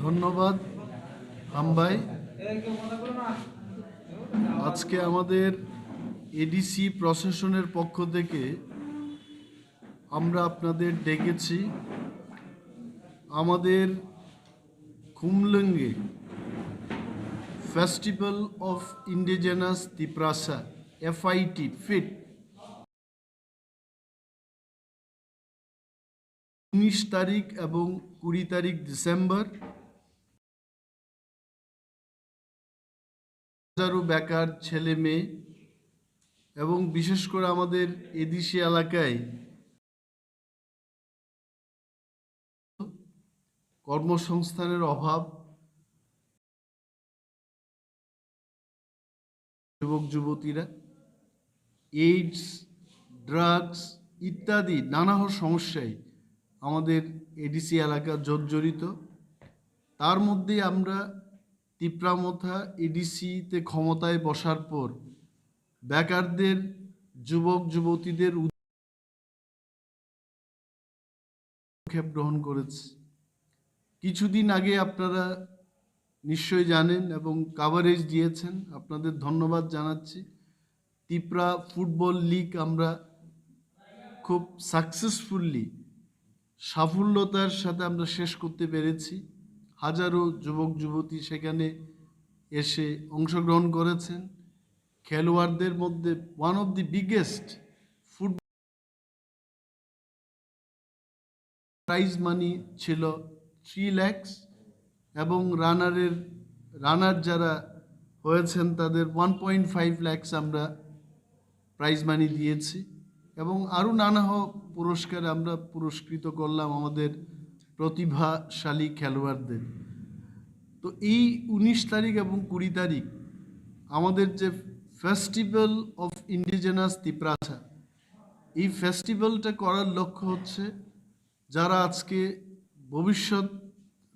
ধন্যবাদ হামভাই। আজকে আমাদের এডিসি প্রশাসনের পক্ষ থেকে আমরা আপনাদের ডেকেছি আমাদের খুমলুঙ্গে festival of indigenous Tiprasa FIT FIT 19 তারিখ এবং 20 তারিখ ডিসেম্বর হাজারো বেকার ছেলে মেয়ে এবং বিশেষ করে আমাদের এডিসি এলাকায় কর্মসংস্থানের অভাব, যুবক যুবতীরা এইডস, ড্রাগস ইত্যাদি নানা সমস্যায় আমাদের এডিসি এলাকা জর্জরিত। তার মধ্যে আমরা তিপ্রামথা এডিসিতে ক্ষমতায় বসার পর বেকারদের, যুবক যুবতীদের পদক্ষেপ গ্রহণ করেছে। কিছুদিন আগে আপনারা নিশ্চয়ই জানেন এবং কাভারেজ দিয়েছেন, আপনাদের ধন্যবাদ জানাচ্ছি। তিপ্রা ফুটবল লিগ আমরা খুব সাকসেসফুলি সাফল্যতার সাথে আমরা শেষ করতে পেরেছি। হাজারো যুবক যুবতী সেখানে এসে অংশগ্রহণ করেছেন। খেলোয়াড়দের মধ্যে one of the biggest football prize money ছিল 3 লাখ এবং রানার যারা হয়েছেন তাদের 1.5 লাখ আমরা প্রাইজ মানি দিয়েছি এবং আরও নানা পুরস্কার আমরা পুরস্কৃত করলাম আমাদের প্রতিভাশালী খেলোয়াড়দের। তো এই 19 তারিখ এবং 20 তারিখ আমাদের যে ফেস্টিভ্যাল অফ ইন্ডিজেনাস তিপ্রাসা, এই ফেস্টিভ্যালটা করার লক্ষ্য হচ্ছে যারা আজকে ভবিষ্যৎ,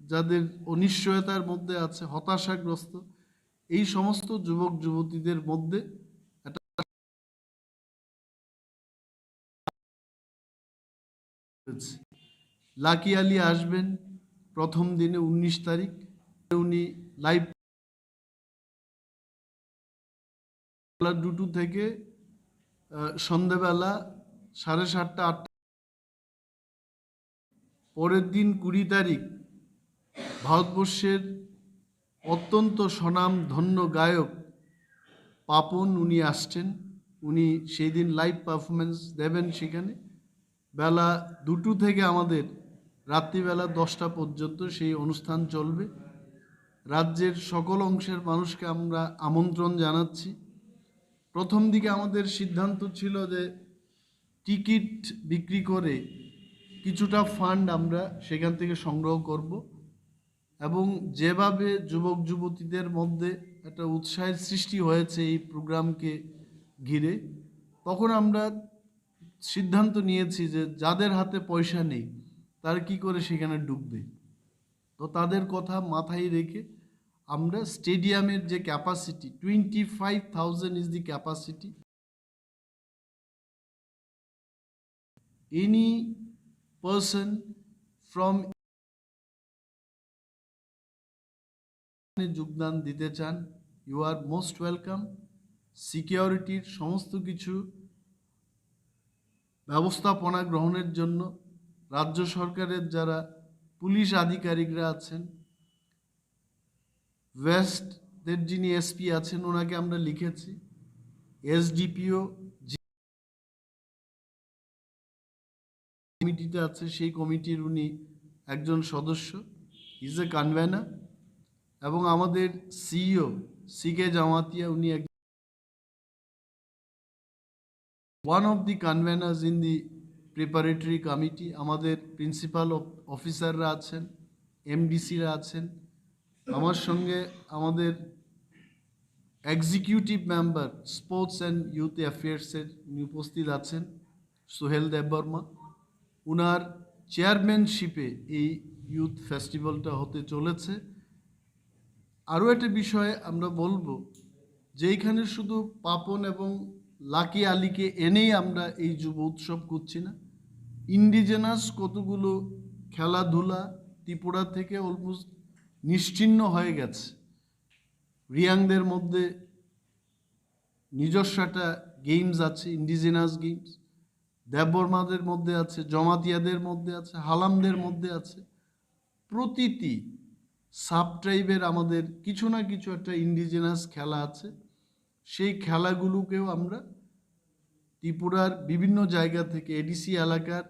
যাদের অনিশ্চয়তার মধ্যে আছে, হতাশাগ্রস্ত, এই সমস্ত যুবক যুবতীদের মধ্যে একটা লাকি আলী আসবেন প্রথম দিনে 19 তারিখ। উনি লাইভ 2 থেকে সন্ধ্যাবেলা 7:30 8টা। পরের দিন 20 তারিখ ভারতবর্ষের অত্যন্ত স্বনামধন্য গায়ক পাপন উনি আসছেন। উনি সেই দিন লাইভ পারফরমেন্স দেবেন সেখানে। বেলা 2 থেকে আমাদের রাত্রিবেলা 10টা পর্যন্ত সেই অনুষ্ঠান চলবে। রাজ্যের সকল অংশের মানুষকে আমরা আমন্ত্রণ জানাচ্ছি। প্রথম দিকে আমাদের সিদ্ধান্ত ছিল যে টিকিট বিক্রি করে কিছুটা ফান্ড আমরা সেখান থেকে সংগ্রহ করব এবং যেভাবে যুবক যুবতীদের মধ্যে একটা উৎসাহের সৃষ্টি হয়েছে এই প্রোগ্রামকে ঘিরে, তখন আমরা সিদ্ধান্ত নিয়েছি যে যাদের হাতে পয়সা নেই তারা কি করে সেখানে ঢুকবে। তো তাদের কথা মাথায় রেখে আমরা স্টেডিয়ামের যে capacity 25,000 is the capacity, any person from যোগদান দিতে চান, ইউ আর মোস্ট ওয়েলকাম। সিকিউরিটির সমস্ত কিছু ব্যবস্থাপনা গ্রহণের জন্য রাজ্য সরকারের যারা পুলিশ আধিকারিকরা আছেন, ওয়েস্টের যিনি SP আছেন ওনাকে আমরা লিখেছি, SDPO কমিটিতে আছে সেই কমিটির উনি একজন সদস্য, ইজ এ কনভেনার, এবং আমাদের CEO CK জামাতিয়া উনি one of the conveners in the preparatory committee. আমাদের প্রিন্সিপাল অফিসাররা আছেন, MDCরা আছেন, আমার সঙ্গে আমাদের executive member sports and youth অ্যাফেয়ার্সের উনি উপস্থিত আছেন, সোহেল দেববর্মা। উনার চেয়ারম্যানশিপে এই ইউথ ফেস্টিভ্যালটা হতে চলেছে। আরও একটা বিষয় আমরা বলবো যে এইখানে শুধু পাপন এবং লাকি আলীকে এনেই আমরা এই যুব উৎসব করছি না, ইন্ডিজেনাস কতগুলো খেলাধুলা ত্রিপুরা থেকে অলমোস্ট নিশ্চিহ্ন হয়ে গেছে। রিয়াংদের মধ্যে নিজস্ব একটা গেমস আছে, ইন্ডিজিনাস গেমস। দেববর্মাদের মধ্যে আছে, জমাতিয়াদের মধ্যে আছে, হালামদের মধ্যে আছে। প্রতিটি সাব ট্রাইবের আমাদের কিছু না কিছু একটা ইন্ডিজিনাস খেলা আছে। সেই খেলাগুলোকেও আমরা ত্রিপুরার বিভিন্ন জায়গা থেকে এডিসি এলাকার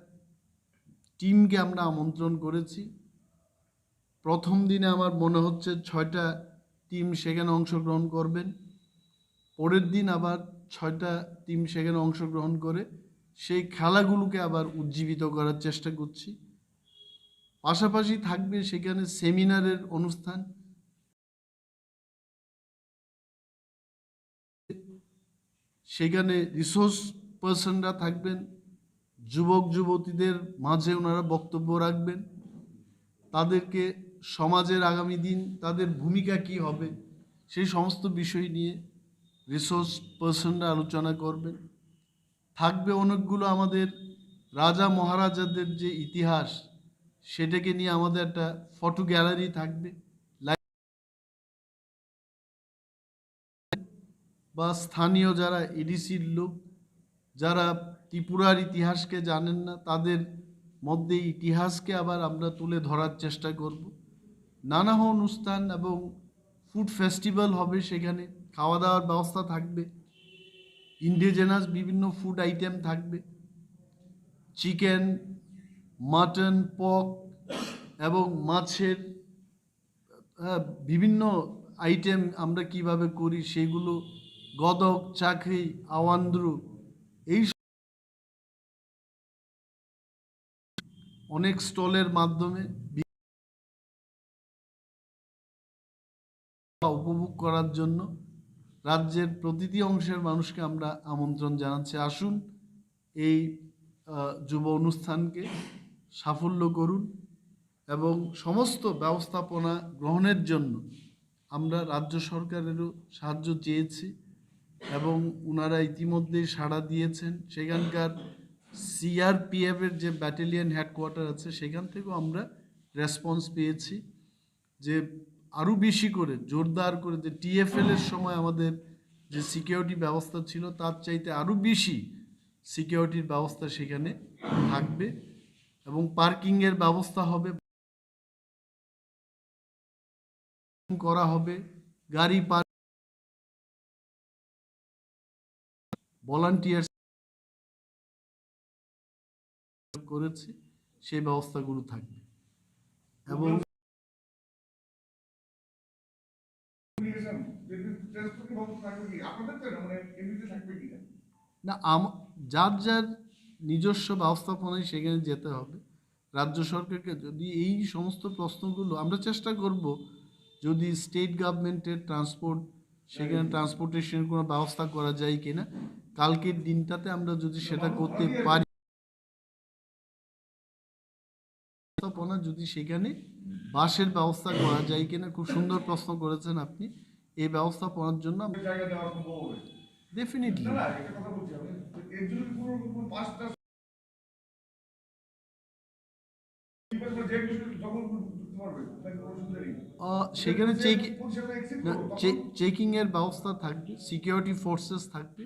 টিমকে আমরা আমন্ত্রণ করেছি। প্রথম দিনে আমার মনে হচ্ছে 6টা টিম সেখানে অংশগ্রহণ করবেন। পরের দিন আবার 6টা টিম সেখানে অংশগ্রহণ করে সেই খেলাগুলোকে আবার উজ্জীবিত করার চেষ্টা করছি। পাশাপাশি থাকবে সেখানে সেমিনারের অনুষ্ঠান। সেখানে রিসোর্স পার্সনরা থাকবেন, যুবক যুবতীদের মাঝে ওনারা বক্তব্য রাখবেন, তাদেরকে সমাজের আগামী দিন তাদের ভূমিকা কি হবে সেই সমস্ত বিষয় নিয়ে রিসোর্স পার্সনরা আলোচনা করবেন। থাকবে অনেকগুলো আমাদের রাজা মহারাজাদের যে ইতিহাস, সেটাকে নিয়ে আমাদের একটা ফটো গ্যালারি থাকবে, বা স্থানীয় যারা এডিসির লোক, যারা ত্রিপুরার ইতিহাসকে জানেন না, তাদের মধ্যে ইতিহাসকে আবার আমরা তুলে ধরার চেষ্টা করব। নানা অনুষ্ঠান এবং ফুড ফেস্টিভ্যাল হবে, সেখানে খাওয়া দাওয়ার ব্যবস্থা থাকবে, ইন্ডিজেনাস বিভিন্ন ফুড আইটেম থাকবে, চিকেন, মাটন, পক এবং মাছের বিভিন্ন আইটেম আমরা কিভাবে করি সেগুলো, গদক, চাকরি, আওয়ান্দ্রু, এই অনেক স্টলের মাধ্যমে উপভোগ করার জন্য রাজ্যের প্রতিটি অংশের মানুষকে আমরা আমন্ত্রণ জানাচ্ছি। আসুন এই যুব অনুষ্ঠানকে সাফল্য করুন এবং সমস্ত ব্যবস্থাপনা গ্রহণের জন্য আমরা রাজ্য সরকারেরও সাহায্য চেয়েছি এবং ওনারা ইতিমধ্যেই সাড়া দিয়েছেন। সেখানকার সিআরপিএফের যে ব্যাটালিয়ন হেডকোয়ার্টার আছে, সেখান থেকেও আমরা রেসপন্স পেয়েছি যে আরও বেশি করে জোরদার করে, যে টিএফএল এর সময় আমাদের যে সিকিউরিটি ব্যবস্থা ছিল তার চাইতে আরও বেশি সিকিউরিটির ব্যবস্থা সেখানে থাকবে এবং পার্কিংয়ের ব্যবস্থা হবে, করা হবে, গাড়ি পার্ক, ভলান্টিয়ার্স করেছি, সেই ব্যবস্থাগুলো থাকবে। এবং না, যার যার নিজস্ব ব্যবস্থাপনায় সেখানে যেতে হবে। রাজ্য সরকারকে যদি এই সমস্ত প্রশ্নগুলো আমরা চেষ্টা করব, যদি স্টেট গভর্নমেন্টের ট্রান্সপোর্ট, সেখানে ট্রান্সপোর্টেশনের কোনো ব্যবস্থা করা যায় কিনা, কালকের দিনটাতে আমরা যদি সেটা করতে পারি, যদি সেখানে বাসের ব্যবস্থা করা যায় কিনা। খুব সুন্দর প্রশ্ন করেছেন আপনি। এই ব্যবস্থাপনার জন্য ডেফিনেটলি সেখানে চেকিংয়ের ব্যবস্থা থাকবে, সিকিউরিটি ফোর্সেস থাকবে,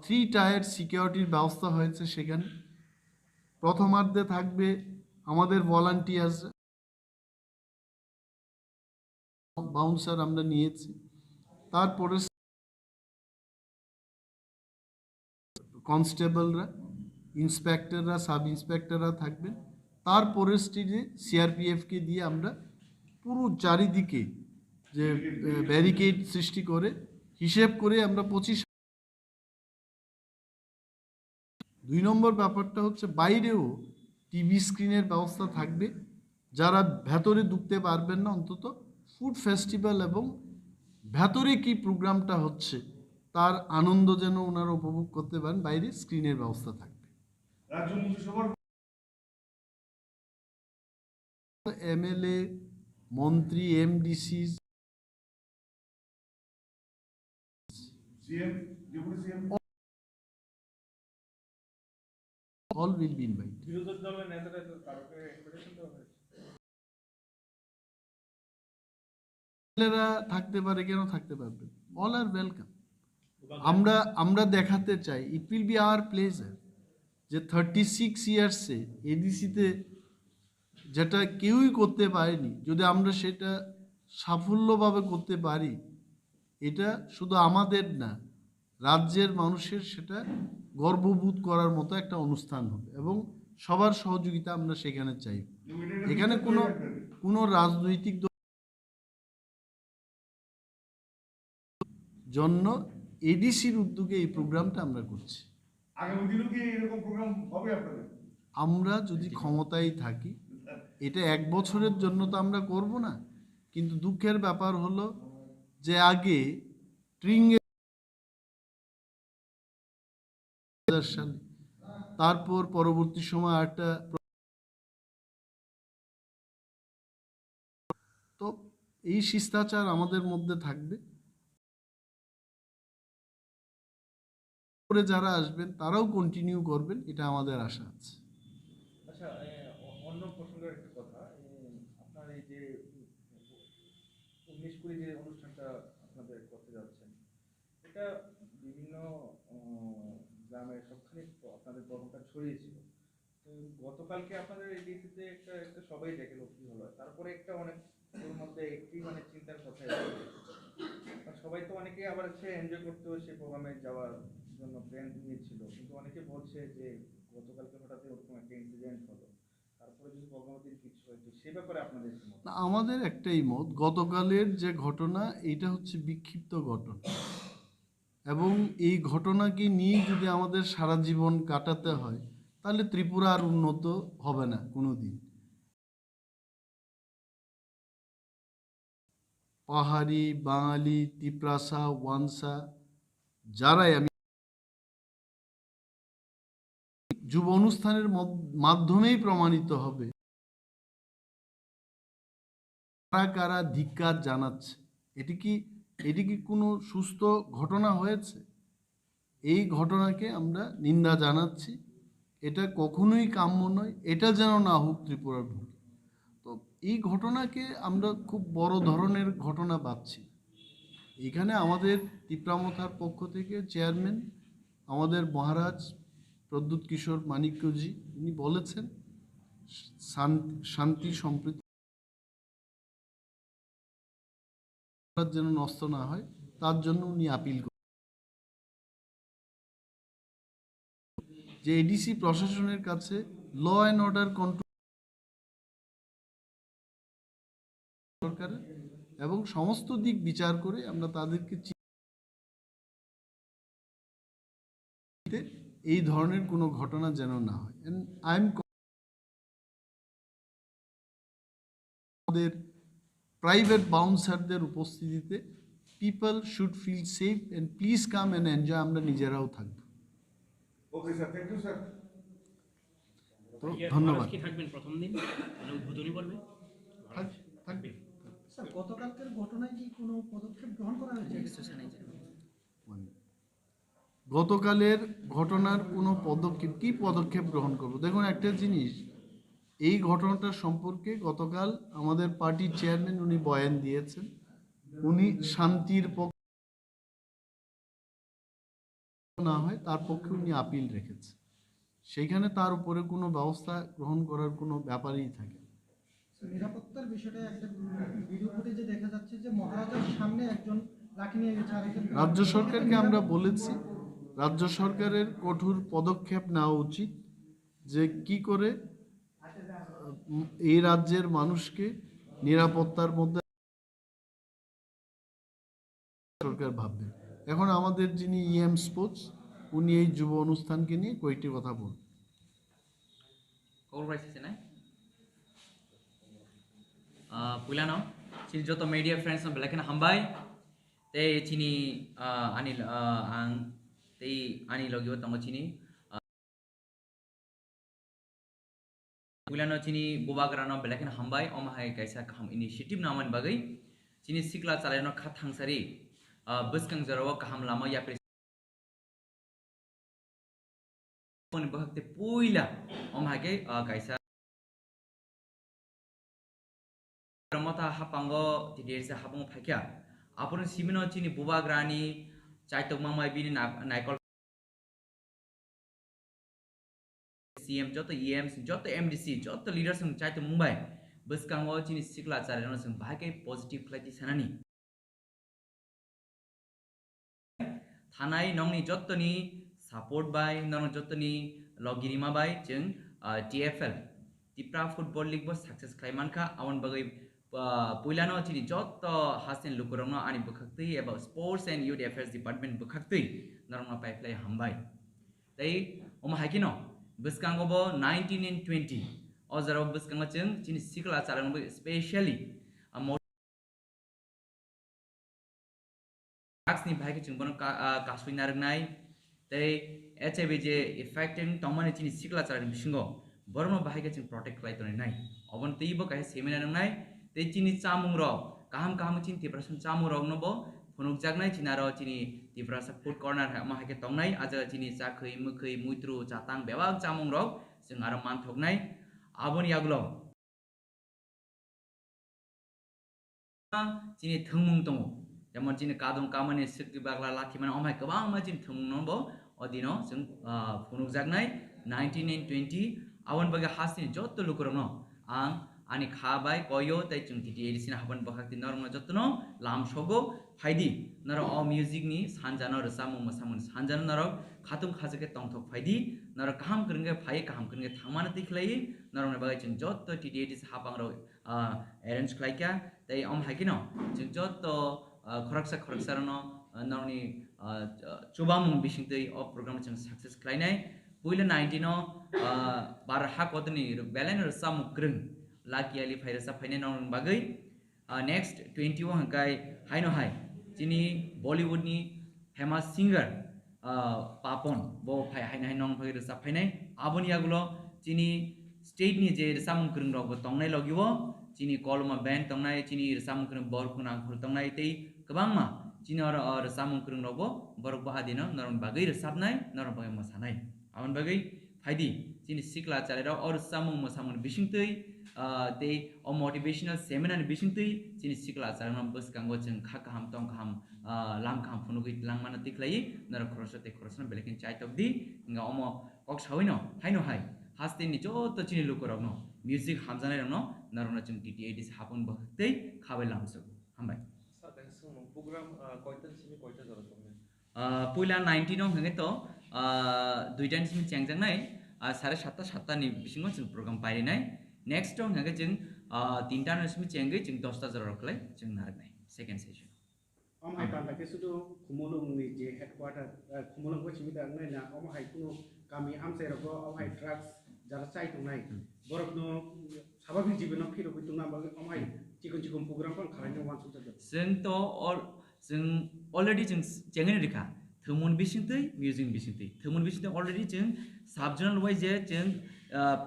3 টায়ার সিকিউরিটির ব্যবস্থা হয়েছে সেখানে। প্রথমার্ধে থাকবে আমাদের ভলান্টিয়ার্স, বাউন্সার আমরা নিয়েছি, তারপরে কনস্টেবলরা, ইন্সপেক্টররা, সাব ইন্সপেক্টররা থাকবেন। তারপরে স্টেজে সিআরপিএফকে দিয়ে আমরা পুরো চারিদিকে যে ব্যারিকেড সৃষ্টি করে হিসেব করে আমরা 25। 2 নম্বর ব্যাপারটা হচ্ছে বাইরেও টিভি স্ক্রিনের ব্যবস্থা থাকবে, যারা ভেতরে ঢুকতে পারবেন না অন্তত ফুড ফেস্টিভ্যাল এবং ভেতরে কি প্রোগ্রামটা হচ্ছে তার আনন্দ যেন ওনারা উপভোগ করতে পারেন, বাইরে স্ক্রিনের ব্যবস্থা থাকবে। এমএলএ, মন্ত্রী, MDC, all will be invited. ছেলেরা থাকতে পারে, কেন থাকতে পারবে? অল আর ওয়েলকাম। আমরা দেখাতে চাই, it will be our pleasure যে 36 ইয়ার্সে এডিসিতে যেটা কেউই করতে পারেনি, যদি আমরা সেটা সাফল্যভাবে করতে পারি, এটা শুধু আমাদের না, রাজ্যের মানুষের সেটা গর্ববোধ করার মতো একটা অনুষ্ঠান হবে এবং সবার সহযোগিতা আমরা সেখানে চাই। এখানে কোনো রাজনৈতিক জন্য এডিসির উদ্যোগে এই প্রোগ্রামটা আমরা করছি। আগামী দিনেও কি এরকম প্রোগ্রাম হবে আপনাদের? আমরা যদি ক্ষমতায় থাকি, এটা 1 বছরের জন্য তো আমরা করব না, কিন্তু দুঃখের ব্যাপার হলো যে আগে ট্রিং সালে, তারপর পরবর্তী সময় একটা, তো এই শিষ্টাচার আমাদের মধ্যে থাকবে। করে যারা আসবেন তারাও কন্টিনিউ করবেন, এটা আমাদের আশা আছে। আচ্ছা, অন্য প্রসঙ্গের একটা কথা, আপনার এই যে 19-20 যে অনুষ্ঠানটা আপনাদের করতে যাচ্ছেন, এটা বিভিন্ন গ্রামে সবখানে আপনাদের প্রোগ্রামটা ছড়িয়েছিল। তো গতকালকে আপনাদের এই ডিসিতে একটা একটা সবাই দেখলো কি হলো, তারপরে একটা অনেক ওর মধ্যে একটি মানে চিন্তার কথা সবাই তো অনেকে আবার হচ্ছে এনজয় করতেও সে প্রোগ্রামে যাওয়ার জন্য প্ল্যান নিয়েছিল, কিন্তু অনেকে বলছে যে গতকালকে হঠাৎ ওরকম একটা ইনসিডেন্ট হলো, তারপরে যদি প্রোগ্রামের কিছু হয়, তো সে ব্যাপারে আপনাদের কি মত? আমাদের একটাই মত, গতকালের যে ঘটনা, এটা হচ্ছে বিক্ষিপ্ত ঘটনা এবং এই ঘটনাকে নিয়ে যদি আমাদের সারা জীবন কাটাতে হয়, তাহলে ত্রিপুরা আর উন্নত হবে না কোনোদিন। পাহাড়ি, বাঙালি, তিপ্রাসা, ওয়ানসা, যারাই, আমি যুব অনুষ্ঠানের মাধ্যমেই প্রমাণিত হবে কারা কারা ধিক্কার জানাচ্ছে। এটি কি কোনো সুস্থ ঘটনা হয়েছে? এই ঘটনাকে আমরা নিন্দা জানাচ্ছি। এটা কখনোই কাম্য নয়, এটা যেন না হোক ত্রিপুরার বুকে। তো এই ঘটনাকে আমরা খুব বড় ধরনের ঘটনা পাচ্ছি। এখানে আমাদের তিপ্রামথার পক্ষ থেকে চেয়ারম্যান, আমাদের মহারাজ প্রদ্যুৎ কিশোর মানিক্যজি, উনি বলেছেন শান্তি সম্প্রীতি যেন নষ্ট না হয়, তার জন্য উনি আপিল করেন যে এডিসি প্রশাসনের কাছে ল অ্যান্ড অর্ডার কন্ট্রোল সরকারের, এবং সমস্ত দিক বিচার করে আমরা তাদেরকে এই ধরনের কোনো ঘটনা যেন না হয়। আমাদের প্রাইভেট বাউন্সারদের উপস্থিতিতে people should feel safe and please come and enjoy, আমরা নিজেরাও থাকবো। Okay sir, thank you sir. তো ধন্যবাদ। কি থাকবেন প্রথম দিন, মানে উদ্বোধনী পর্বে? থাকবে। স্যার, গতকালকের ঘটনায় কি কোনো পদক্ষেপ গ্রহণ করা হয়েছে? গতকালের ঘটনার কোনো পদক্ষেপ গ্রহণ করব? দেখুন, একটা জিনিস, এই ঘটনাটা সম্পর্কে গতকাল আমাদের পার্টির চেয়ারম্যান উনি বয়ান দিয়েছেন, উনি শান্তির পক্ষে না হয় তার পক্ষে উনি আপিল রেখেছে, সেইখানে তার উপরে কোনো ব্যবস্থা গ্রহণ করার কোনো ব্যাপারই থাকে। নিরাপত্তার বিষয়টা একটা ভিডিও ফুটেজে দেখা যাচ্ছে যে মহারাজার সামনে একজন লাঠি নিয়ে গেছে, রাজ্য সরকারকে আমরা বলেছি, রাজ্য সরকারের কঠোর পদক্ষেপ নেওয়া উচিত, যে কি করে এই রাজ্যের মানুষকে নিরাপত্তার মধ্যে সরকার ভাববে। এখন আমাদের যিনি ইএম স্পোর্টস, উনি এই যুব অনুষ্ঠানকে নিয়ে কয়েকটি কথা বলবেন। Pulano, sini joto media friends na balakin hambay, te chini anil ang te ani logyo tango chini Pulano chini bubagrano balakin hambay omahai kaisa kaham initiative naman bagay chini sikla chaleno khathang sari buskang jarawa kaham lama ya pre bahakte puila omahai kaisa mata hapango TDS habung phakya apun simino chini bubagrani chaitok mamai bini naikol CM joto EM joto MDC joto leaders ng chaitok Mumbai buskango chini sikla charano sing bhagai positive khlati sanani thanai nongni jottoni support by nong jottoni logirima by jeng TFL Tipra Football League bo success klaimanka awon bagai puilano chini joto hasen lukurongno ani bukhakti eba sports and youth affairs department bukhakti narma pipeline hambai tai oma hakino buskango bo 19 and 20 ozaro buskango cheng chini sikla charang bo especially ni bhai chung bono kasui narangnai tei HIV je affecting tomani chini sikla charang bisingo borno bhai chung protect klai tonai nai obon tei bo kai seminar nai tei chini chamung rok kaham kaham chini tiprasan chamung rok no bo phunuk jagnai chinaro chini tiprasa food corner ma hake tongnai aja chini chakhoi mukhoi muitru chatang bewak chamung rok jeng aro manthoknai abon yaglo chini thungmung tongo যেমন চিনি কাদম কামানে সিকটি বাগলা লাথি মানে আমায় গোबां मा चिन थुंगनबो अदिनो जों फुनुक जागनाय 19 and 20 आवन बगे हासनि जत्त लुकुरनो आं आनि खाबाय कयो तै जों टिटि एडिसिन हाबन बखाक्ति नरम जत्तनो लाम सगो फाइदि नर अ म्युजिक नि सानजानो रसामु मसामुन सानजानो नर खातुम खाजके तंथक फाइदि नर काम करंगे फाइ काम करंगे थांमान तिखलै नरम बगे जों जत्त टिटि एडिस हाबांरो अरेन्ज खलाइका तै अम हाकिनो जों जत्त खरकसा खरकसारनो नरनि चुबामुं बिसिंतै अ प्रोग्राम जों सक्सेस खलाइनाय पुइला 19 नो बार हा कतनि बेलेन रसामु ग्रं लाकियालि फाइरसा फाइने नरन बागै नेक्स्ट 21 हंकाय हाइनो हाइ जिनि बॉलीवुड नि फेमस सिंगर पापन बो फाइ हाइना नरन फाइ रसा फाइनाय आबोनि आगुलो जिनि स्टेट नि जे रसामु ग्रं रगबो तंनाय लगिवो जिनि कलमा बैंड तंनाय जिनि रसामु ग्रं बरखुना खुर तंनाय तै गोबांमा जिनि रसामु ग्रं रगबो बरखबो आदिनो नरन बागै रसाबनाय नरन बागै मोसानाय आवन बागै फाइदि जिनि सिक्ला चालेराव और सामु मोसामुन बिसिंतै तै अ मोटिवेशनल सेमिनार बिसिंतै जिनि सिक्ला चालेराव बसकांगो जों खाकाहाम तंखाम लामखाम फुनुगै लांमाना तिखलाई नर खरसते खरसन बेलेकिन चाइतकदि इंगा अमो कक सावैनो हाइनो हाइ हास्तेनि जत चिनि लुकरगनो म्युजिक हामजानाय रनो नरना जों टिटि एडिस हाबन बखतै खाबाय लामसो हामबाय प्रोग्राम कयटा सिमी कयटा जरा तंगे पुइला 19 नो हंगे तो दुइटानि सिम चेंगजांनाय 7:30 नि बिसिङाव जों प्रोग्राम पाइनाय नेक्स्ट दं हंगे जों 3टा नसिम चेंगै जों 10टा जरा रखलाय जों नारनाय second session Om hai pan lagi sudah kumulung ni je headquarter kumulung ko chimi dang na om hai kuno kami am se roko om hai drugs jara chai tung nai borok no sababik jibono phiro ko tung na om hai chikon chikon program kon khalai no wan sumta जों तो जों already जों चेंगै रिखा Thaman बिसिंतै music बिसिंतै Thaman बिसिंतै already जों साबजोनल wise जे जों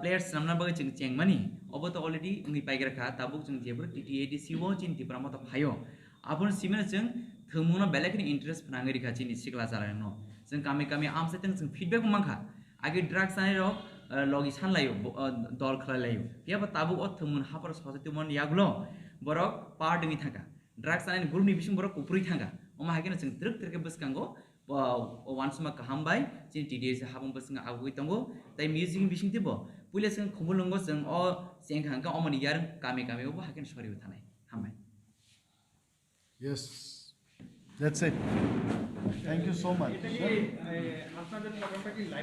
players नामना बगे जों चेंगमानि अब तो अलरेडी नि पाइग्राखा ताबुक जों जेबो टिटि एडिसि वो चिन तिप्रा मत फायो आबुन सिमेन जों थमनो बेलेकनि इंटरेस्ट फनाङै रिखा चिनि सिक्ला जारानो जों कामे कामे आमसे जों फीडबैक मांखा आगे ड्रग्स आने रक लगी सानलायो दल खलायो याबा ताबुक अ थमन हापर ससाइटी मन यागलो बरक पार्ट नि थाका ड्रग्स आने ग्रुपनि बिसिं बरक उप्रै थाका अमा हागेन जों ट्रक ट्रक बसकांगो वान्स मा काहामबाय चिन टिडिएस हाबुं बसंगा आगुइ तंगो ताइ म्युजिक बिसिं तिबो पुले जों खमुलंगो जों अ सेंखांगा अमनि यार कामे कामे बो हागेन सरिबो थानाय हामबाय Yes, that's it. Thank you so much. আপনাদের প্রোগ্রামটা কি লাইভ